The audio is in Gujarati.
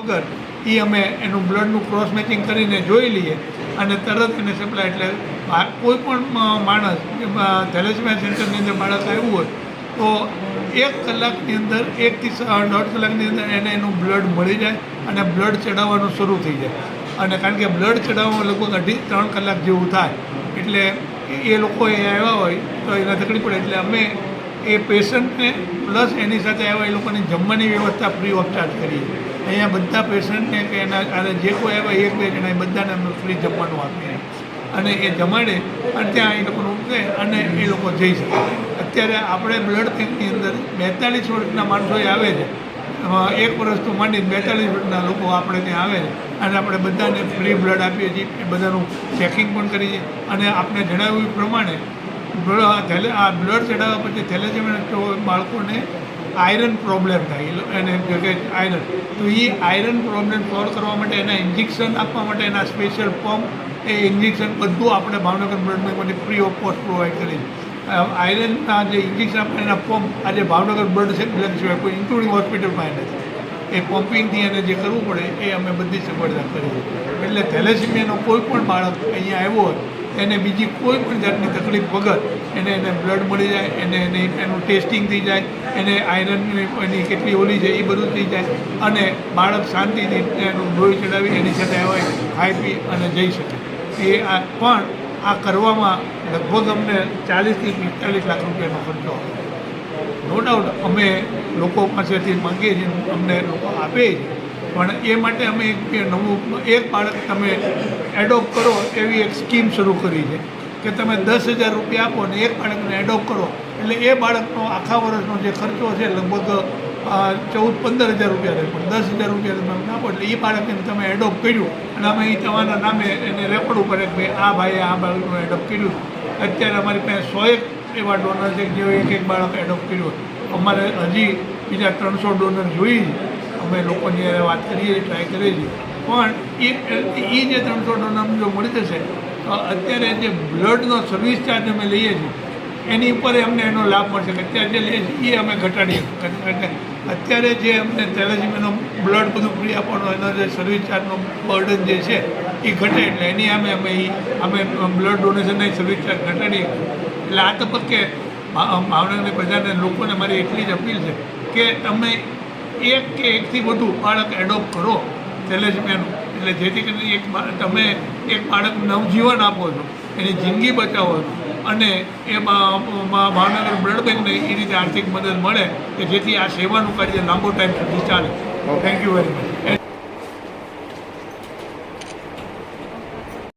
વગર એ અમે એનું બ્લડનું ક્રોસ મેચિંગ કરીને જોઈ લઈએ અને તરત એને સપ્લાય. એટલે કોઈ પણ માણસ થેલેસેમિયા સેન્ટરની અંદર બાળક આવ્યું હોય તો 1 કલાકની અંદર 1 થી 1.5 કલાકની અંદર એને એનું બ્લડ મળી જાય અને બ્લડ ચડાવવાનું શરૂ થઈ જાય. અને કારણ કે બ્લડ ચડાવવામાં લગભગ 2.5-3 કલાક જેવું થાય એટલે એ લોકો અહીંયા આવ્યા હોય તો એને તકલીફ પડે. એટલે અમે એ પેશન્ટને પ્લસ એની સાથે આવ્યા એ લોકોની જમવાની વ્યવસ્થા ફ્રી ઓફ ચાર્જ કરીએ. અહીંયા બધા પેશન્ટને કે એના અને જે કોઈ આવ્યા 1-2 જણા એ બધાને અમે ફ્રી જમવાનું આપીએ અને એ જમાડે અને ત્યાં એ લોકોનું ઉઠે અને એ લોકો જઈ શકે. અત્યારે આપણે બ્લડ બેંકની અંદર 42 વર્ષના માણસો આવે છે, 1 વર્ષથી માંડીને 42 વર્ષના લોકો આપણે ત્યાં આવે છે અને આપણે બધાને ફ્રી બ્લડ આપીએ છીએ. એ બધાનું ચેકિંગ પણ કરીએ છીએ અને આપણે જણાવ્યું એ પ્રમાણે આ બ્લડ ચડાવવા પછી થેલેસેમિયા બાળકોને આયરન પ્રોબ્લેમ થાય એને જગ્યાએ આયરન, તો એ આયરન પ્રોબ્લેમ સોલ્વ કરવા માટે એના ઇન્જેક્શન આપવા માટે એના સ્પેશિયલ પંપ એ ઇન્જેક્શન બધું આપણે ભાવનગર બ્લડ બેંકમાંથી ફ્રી ઓફ કોસ્ટ પ્રોવાઈડ કરીએ છીએ. આયરનના જે ઇન્જેક્શન આપે એના પંપ આજે ભાવનગર બ્લડ સિવાય કોઈ ઇન્ક્લુડિંગ હોસ્પિટલમાં નથી. એ પમ્પિંગથી એને જે કરવું પડે એ અમે બધી સગવડતા કરીએ. એટલે થેલેસેમિયાનો કોઈ પણ બાળક અહીંયા આવ્યો હોય એને બીજી કોઈ પણ જાતની તકલીફ વગર એને બ્લડ મળી જાય, એનું ટેસ્ટિંગ થઈ જાય, એને આયરનની એની કેટલી ઓલી છે એ બધું થઈ જાય અને બાળક શાંતિથી એનું લોહી ચડાવી એની સાથે આવે ખાઈ પી અને જઈ શકે. પણ આ કરવામાં લગભગ અમને 40 થી 45 લાખ રૂપિયાનો ખર્ચો આવે. નો ડાઉટ અમે લોકો પાસેથી માંગીએ છીએ, અમને લોકો આપે છે, પણ એ માટે અમે એક બાળક તમે એડોપ્ટ કરો એવી એક સ્કીમ શરૂ કરી છે કે તમે 10,000 રૂપિયા આપો ને એક બાળકને એડોપ્ટ કરો એટલે એ બાળકનો આખા વર્ષનો જે ખર્ચો છે લગભગ 14-15 હજાર રૂપિયા રહે. પણ 10,000 રૂપિયા તમે આપો એટલે એ બાળકને તમે એડોપ્ટ કર્યું અને અમે એ તમારા નામે એને રેકોર્ડ ઉપર કે ભાઈ આ ભાઈએ આ બાળકનું એડોપ્ટ કર્યું. અત્યારે અમારી પાસે 100 એવા ડોનર છે જેઓ એક બાળક એડોપ્ટ કર્યું. અમારે હજી બીજા 300 ડોનર જોઈએ છે. અમે લોકોની વાત કરીએ ટ્રાય કરીએ છીએ, પણ એ જે 300 ડોનર જો મળી જશે તો અત્યારે જે બ્લડનો સર્વિસ ચાર્જ અમે લઈએ છીએ એની ઉપર અમને એનો લાભ મળશે. કે અત્યારે જે લઈએ છીએ એ અમે ઘટાડીએ. અત્યારે જે અમને થેલેસેમિયાનો બ્લડ બધું ફ્રી આપવાનો એનો જે સર્વિસ ચાર્જનો બર્ડન જે છે એ ઘટે એટલે એની અમે બ્લડ ડોનેશનની સર્વિસ ચાર્જ ઘટાડીએ. એટલે આ તબક્કે ભાવનગરની પ્રજાને લોકોને મારી એટલી જ અપીલ છે કે તમે 1 કે 1 થી વધુ બાળક એડોપ્ટ કરો થેલેસેમિયાનું, એટલે જેથી કરીને તમે એક બાળક નવજીવન આપો છો, એની જિંદગી બચાવો છો અને એ ભાવનગર બ્લડ બેંકને એ રીતે આર્થિક મદદ મળે કે જેથી આ સેવાનું કાર્ય લાંબો ટાઈમ સુધી ચાલે. Thank you very much.